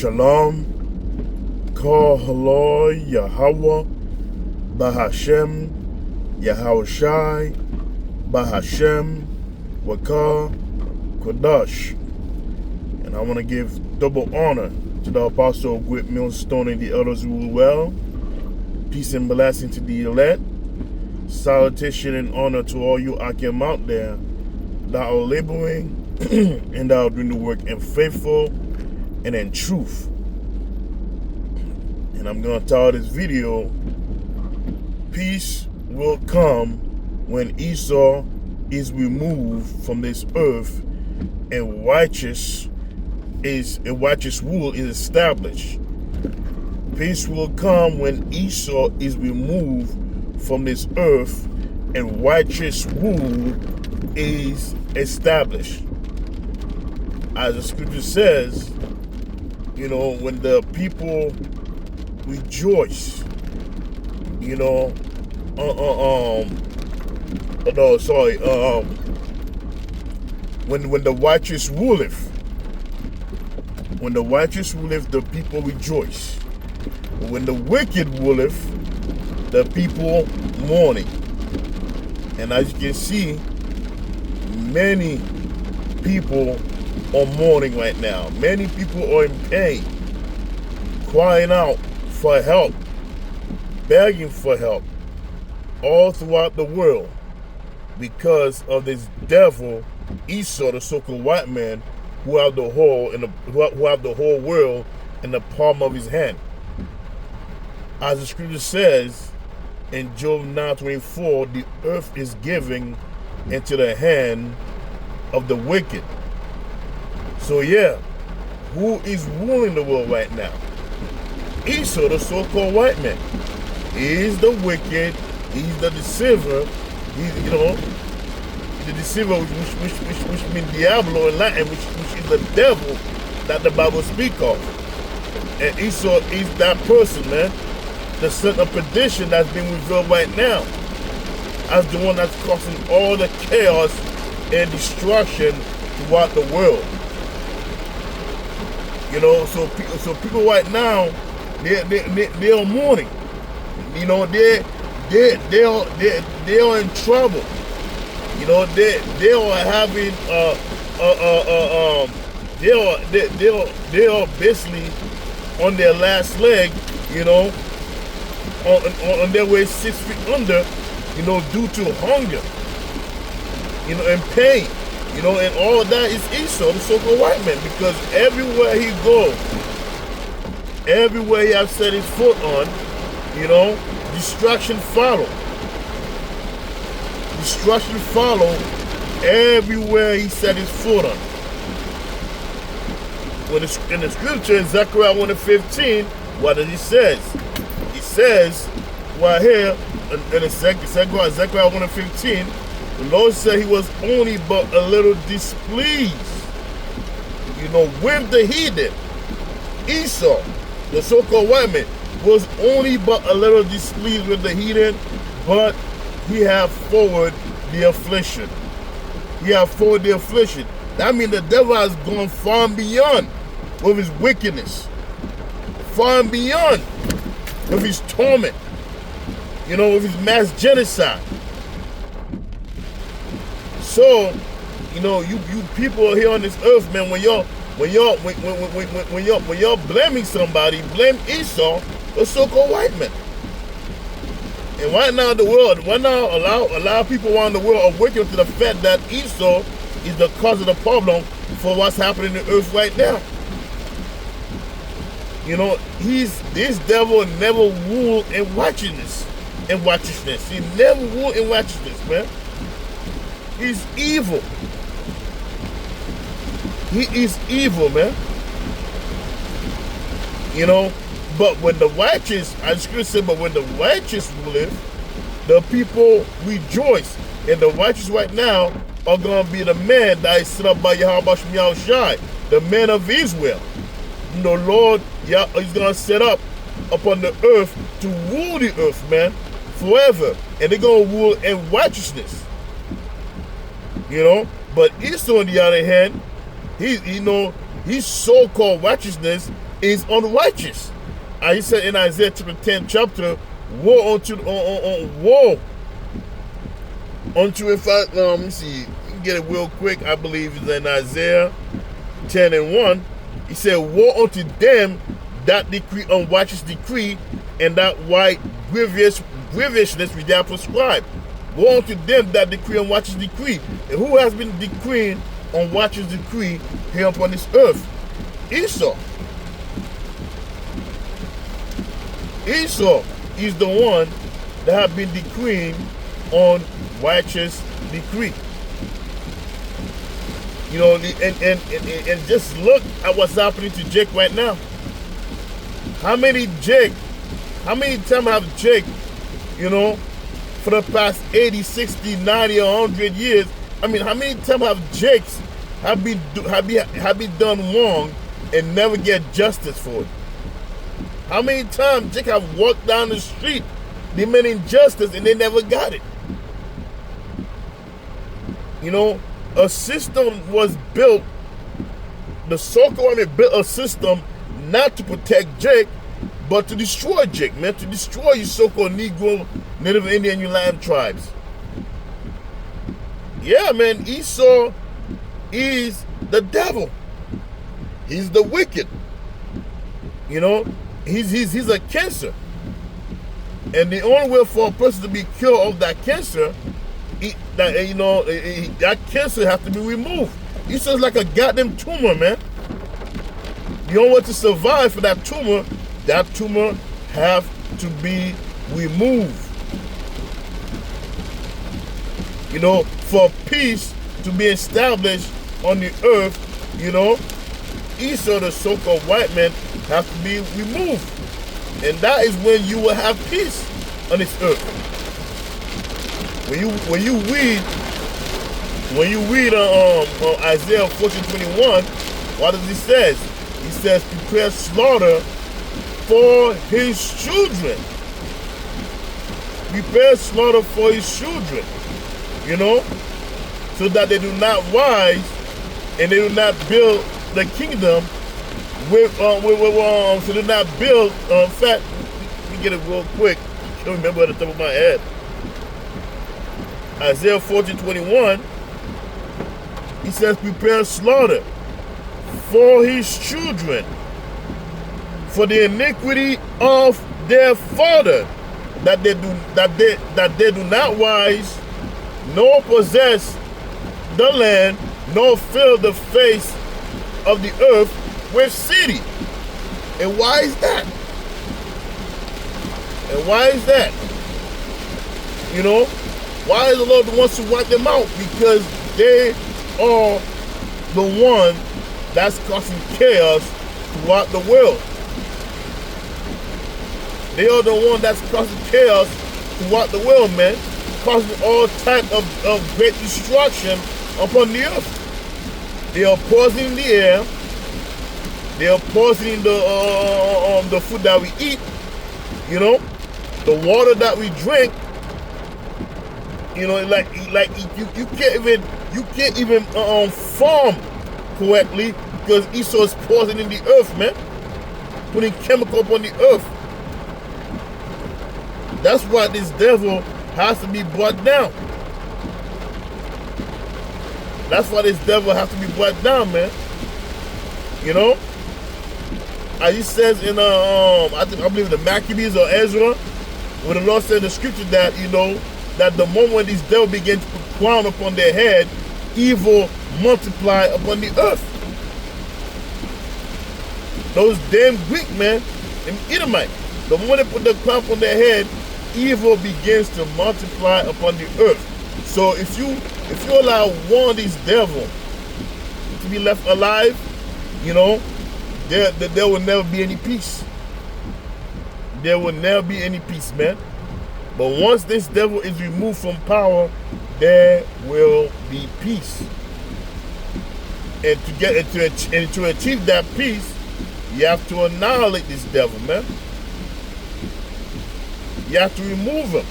Shalom, Kol Haloi Yahweh, Bahashem, Yahushai, Bahashem, Wakar, Kodash. And I want to give double honor to the apostle of Great Millstone and the elders who rule well. Peace and blessing to the elect. Salutation and honor to all you Akim out there that are laboring and that are doing the work in faithful and in truth. And I'm going to title this video, Peace Will Come When Esau is removed from this earth and righteous rule is established. Peace will come when Esau is removed from this earth and righteous rule is established. As the scripture says, when the people rejoice, when the righteous ruleth, the people rejoice. But when the wicked ruleth, the people mourning. And as you can see, many people are mourning right now. Many people are in pain, crying out for help, begging for help all throughout the world because of this devil Esau, the so-called white man, who have the whole world in the palm of his hand. As the scripture says in Job 9:24, the earth is given into the hand of the wicked. So yeah, who is ruling the world right now? Esau, the so-called white man. He is the wicked. He's the deceiver. He's, the deceiver, which means Diablo in Latin, which is the devil that the Bible speaks of. And Esau is that person, man. The son of perdition that's being revealed right now as the one that's causing all the chaos and destruction throughout the world. So people right now, they are mourning. They are in trouble. They are having they are basically on their last leg, on their way 6 feet under, due to hunger, and pain, and all of that is Esau, the so-called white man, because everywhere he goes, everywhere he has set his foot on, destruction follow. Destruction follow everywhere he set his foot on. When in the scripture in Zechariah 1:15, what does he says? He says right here in the Zechariah 1:15, the Lord said he was only but a little displeased, with the heathen. Esau, the so-called white man, was only but a little displeased with the heathen, but he have forward the affliction. He have forward the affliction. That means the devil has gone far and beyond with his wickedness, far and beyond with his torment, with his mass genocide. So, you people here on this earth, man, when you're blaming somebody, blame Esau, the so-called white man. And right now a lot of people around the world are waking up to the fact that Esau is the cause of the problem for what's happening in the earth right now. This devil never ruled in righteousness. He never ruled in righteousness, man. He's evil. He is evil, man. But when the righteous, as Scripture said, but when the righteous live, the people rejoice. And the righteous right now are going to be the man that is set up by Yahushai, the man of Israel. The Lord is going to set up upon the earth to rule the earth, man, forever. And they're going to rule in righteousness. But Esau, on the other hand, his so-called righteousness is unrighteous. He said in Isaiah chapter 10, woe woe unto, if I let me see, you can get it real quick. I believe it's in Isaiah 10 and 1. He said, woe unto them that decree unrighteous decree, and that white grievousness which they have prescribed. Woe unto them that decree unrighteous decree. And who has been decreeing unrighteous decree here upon this earth? Esau. Esau is the one that have been decreeing on righteous decree. You know, and just look at what's happening to Jake right now. How many times have Jake, you know, for the past 80, 60, 90, or 100 years, I mean, how many times have Jakes have been done wrong and never get justice for it? How many times Jake have walked down the street demanding justice and they never got it? You know, a system was built, the so-called army built a system not to protect Jake, but to destroy Jake, man, to destroy you so-called Negro, Native Indian, Ulaan tribes. Yeah, man, Esau is the devil. He's the wicked. You know, he's a cancer. And the only way for a person to be cured of that cancer, that cancer has to be removed. Esau's like a goddamn tumor, man. The only way to survive for that tumor have to be removed. You know, for peace to be established on the earth, you know, Esau, the so-called white man, have to be removed. And that is when you will have peace on this earth. When you read Isaiah 14:21, what does he says? He says, prepare slaughter for his children. Prepare slaughter for his children. You know, so that they do not rise and they do not build the kingdom so they do not build. In fact, let me get it real quick. I can't remember at the top of my head. Isaiah 14:21. He says, prepare slaughter for his children, for the iniquity of their father, that they do not rise, nor possess the land, nor fill the face of the earth with city. And why is that? And why is that? You know, why is the Lord the one to wipe them out? Because they are the one that's causing chaos throughout the world. They are the one that's causing chaos throughout the world, man. Causing all type of great destruction upon the earth. They are poisoning the air. They are poisoning the food that we eat. You know, the water that we drink. You know, like you can't even farm correctly because Esau is poisoning the earth, man. Putting chemical upon the earth. That's why this devil has to be brought down. That's why this devil has to be brought down, man. You know, as he says in I believe the Maccabees or Ezra, when the Lord said in the scripture that, you know, that the moment these devils begin to put crown upon their head, evil multiply upon the earth. Those damn Greek men, them Edomite, the moment they put the crown upon their head, evil begins to multiply upon the earth. So if you allow one of these devils to be left alive, you know, there will never be any peace. There will never be any peace, man. But once this devil is removed from power, there will be peace. And to achieve that peace, you have to annihilate this devil, man. You have to remove him.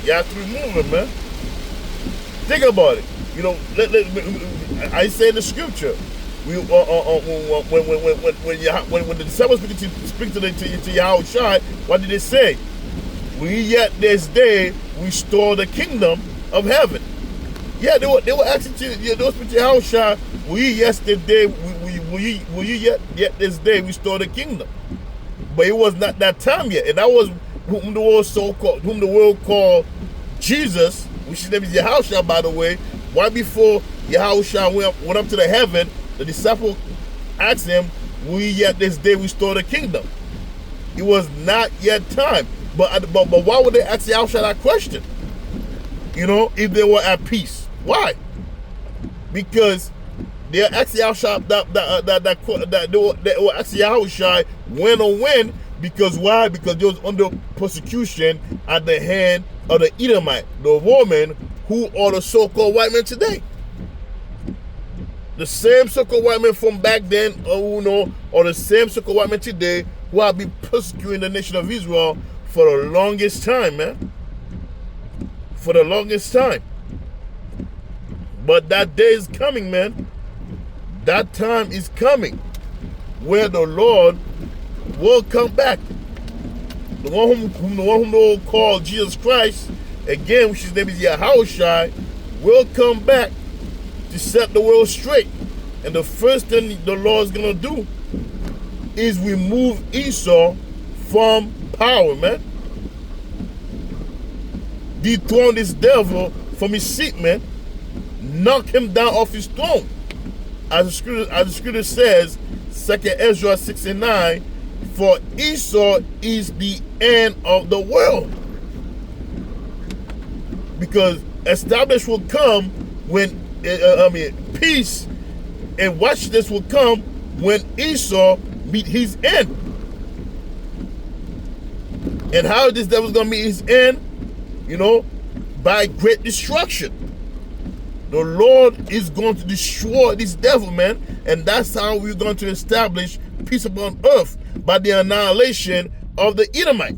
You have to remove him, man. Think about it. You know, I say in the scripture, we when the disciples speak to Yahushua, what did they say? We yet this day restore the kingdom of heaven. Yeah, they were asking those people to Yahushua, will you yesterday will you yet this day restore the kingdom? But it was not that time yet, and that was whom the world called Jesus, which his name is Yahushua, by the way. Right before Yahushua went up to the heaven, the disciple asked him, will you yet this day restore the kingdom? It was not yet time. But why would they ask Yahushua that question? You know, if they were at peace. Why? Because they asked Yahushua they were asking Yahushua when. Because why? Because they was under persecution at the hand of the Edomite, the woman who are the so-called white men today. The same so-called white men from back then, or the same so-called white men today who have been persecuting the nation of Israel for the longest time, man. For the longest time. But that day is coming, man. That time is coming where the Lord will come back. The one whom the Lord called Jesus Christ, again, which his name is Yahushua, will come back to set the world straight. And the first thing the Lord is going to do is remove Esau from power, man. Dethrone this devil from his seat, man. Knock him down off his throne. As the scripture says, 2 Ezra 6:9, for Esau is the end of the world. Because establish will come when, peace and watch this will come when Esau meet his end. And how this devil's going to meet his end? By great destruction. The Lord is going to destroy this devil, man. And that's how we're going to establish peace upon earth, by the annihilation of the Edomite.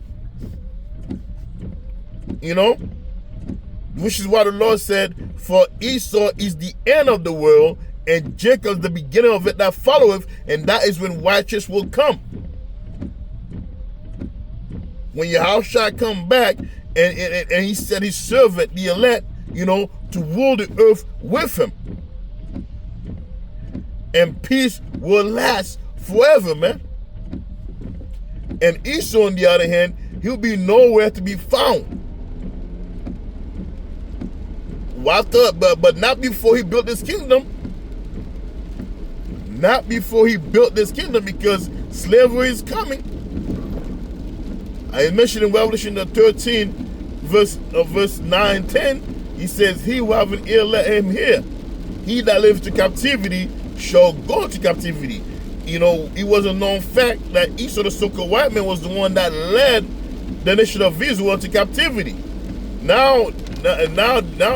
Which is why the Lord said, for Esau is the end of the world, and Jacob the beginning of it that followeth, and that is when righteousness will come. When Yahushua come back, and he said his servant, the elect, to rule the earth with him. And peace will last forever, man. And Esau, on the other hand, he'll be nowhere to be found. But not before he built this kingdom. Not before he built this kingdom, because slavery is coming. I mentioned in Revelation 13, verse 9, 10, he says, he who have an ear, let him hear. He that lives to captivity shall go to captivity. It was a known fact that Esau, the so-called white man, was the one that led the nation of Israel to captivity. Now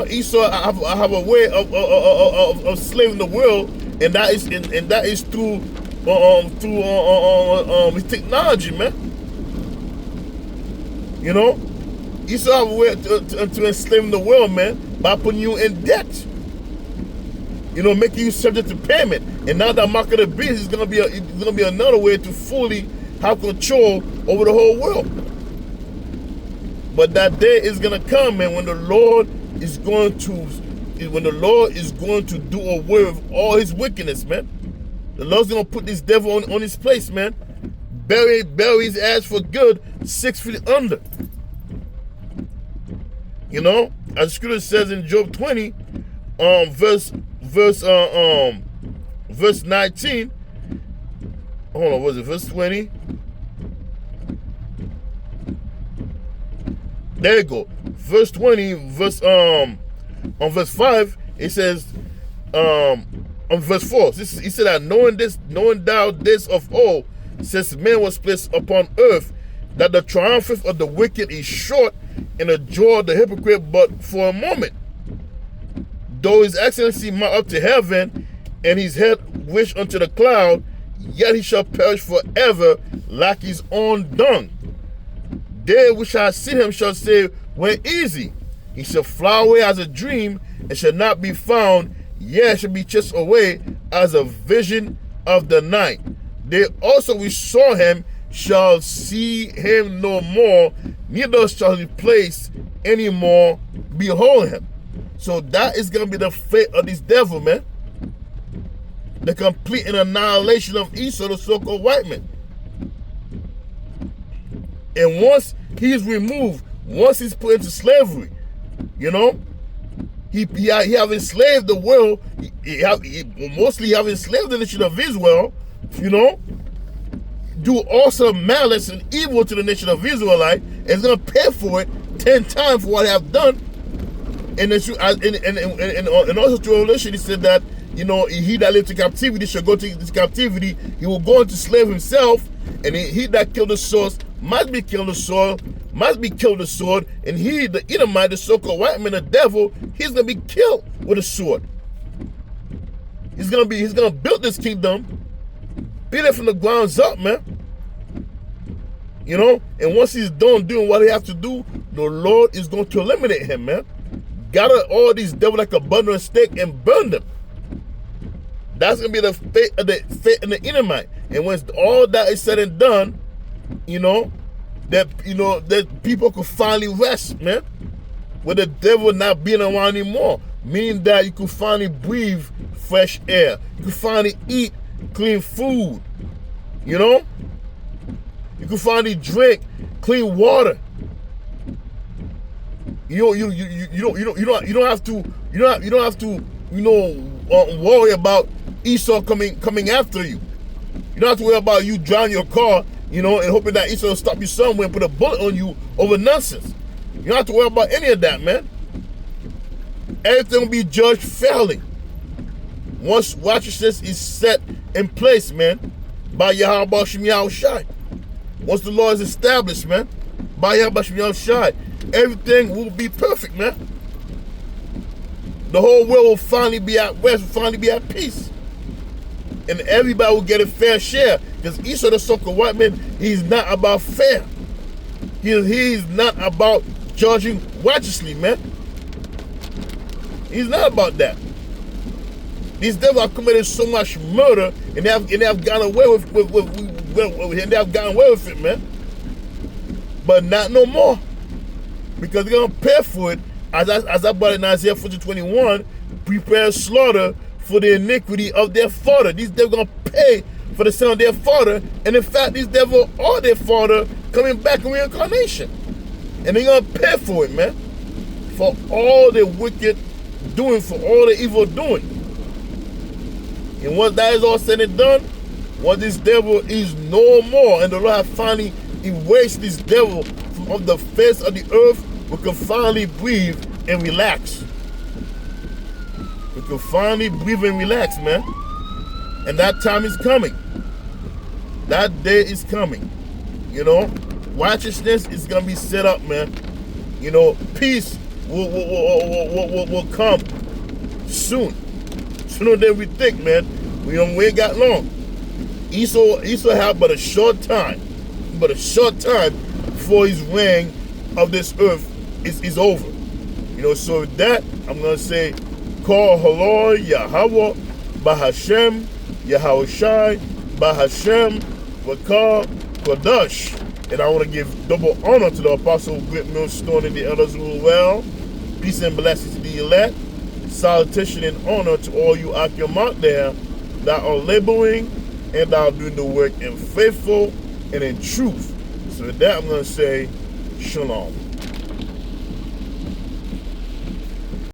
Esau have a way of slaving the world, and that is through his technology, man. Esau have a way to enslave the world, man, by putting you in debt. Making you subject to payment. And now that mark of the beast is gonna be another way to fully have control over the whole world. But that day is gonna come, man, when the Lord is going to do away with all his wickedness, man. The Lord's gonna put this devil on his place, man. Bury his ass for good, 6 feet under. As the scripture says in Job 20, verse 19. Hold on, was it verse 20? There you go. Verse 20, on verse 5, it says, on verse 4, he said that knowing thou this of old, since man was placed upon earth, that the triumph of the wicked is short, and the joy of the hypocrite but for a moment. Though his excellency mount up to heaven, and his head wish unto the cloud, yet he shall perish forever like his own dung. They which shall see him shall say, where is he? He shall fly away as a dream, and shall not be found, Yea, shall be chased away as a vision of the night. They also which saw him shall see him no more, neither shall he place any more behold him. So that is going to be the fate of this devil, man. The complete and annihilation of Esau, the so-called white man. And once he's removed, once he's put into slavery, you know, he have enslaved the world. Mostly have enslaved the nation of Israel, you know, do also malice and evil to the nation of Israelite, and is going to pay for it 10 times for what they have done. And also to Revelation, he said that, you know, he that lived in captivity shall go to this captivity. He will go into slave himself, and he that killed the sword must be killed the sword, and he, the Edomite, the so-called white man, the devil, he's gonna be killed with a sword. He's gonna build this kingdom, build it from the grounds up, man. You know, and once he's done doing what he has to do, the Lord is going to eliminate him, man. Gather all these devils like a bundle of stick and burn them. That's gonna be the fate of the Edomite. And once all that is said and done, you know, that people could finally rest, man, with the devil not being around anymore. Meaning that you could finally breathe fresh air. You could finally eat clean food. You know? You could finally drink clean water. You don't have to worry about Esau coming after you. You don't have to worry about you driving your car, you know, and hoping that Esau will stop you somewhere and put a bullet on you over nonsense. You don't have to worry about any of that, man. Everything will be judged fairly. Once righteousness is set in place, man, by Yahweh Shem Yahushai. Once the law is established, man, by Yahweh Shem Yahushai, everything will be perfect, man. The whole world will finally be at rest, will finally be at peace. And everybody will get a fair share. Because Esau, the so-called white man, he's not about fair. He's not about judging righteously, man. He's not about that. These devils have committed so much murder, and they have gone away with it, man. But not no more, because they're gonna pay for it. As I brought in Isaiah 40:21, prepare slaughter for the iniquity of their father. These devils gonna pay for the sin of their father, and in fact, these devils are their father coming back in reincarnation, and they're gonna pay for it, man, for all the wicked doing, for all the evil doing. And once that is all said and done, once this devil is no more, and the Lord has finally erased this devil from off the face of the earth, we can finally breathe and relax. We can finally breathe and relax, man. And that time is coming. That day is coming. You know, righteousness is gonna be set up, man. You know, peace will come soon. Sooner than we think, man. We ain't got long. Esau had but a short time before his reign of this earth is over. You know, so with that, I'm gonna say, call Halor Yahweh Bahashem Yahushai Bahashem Vakar Kodash. And I want to give double honor to the apostle, great millstone, and the elders who are well. Peace and blessings to the elect. Salutation and honor to all you Akim out there that are laboring and that are doing the work in faithful and in truth. So with that, I'm going to say, Shalom.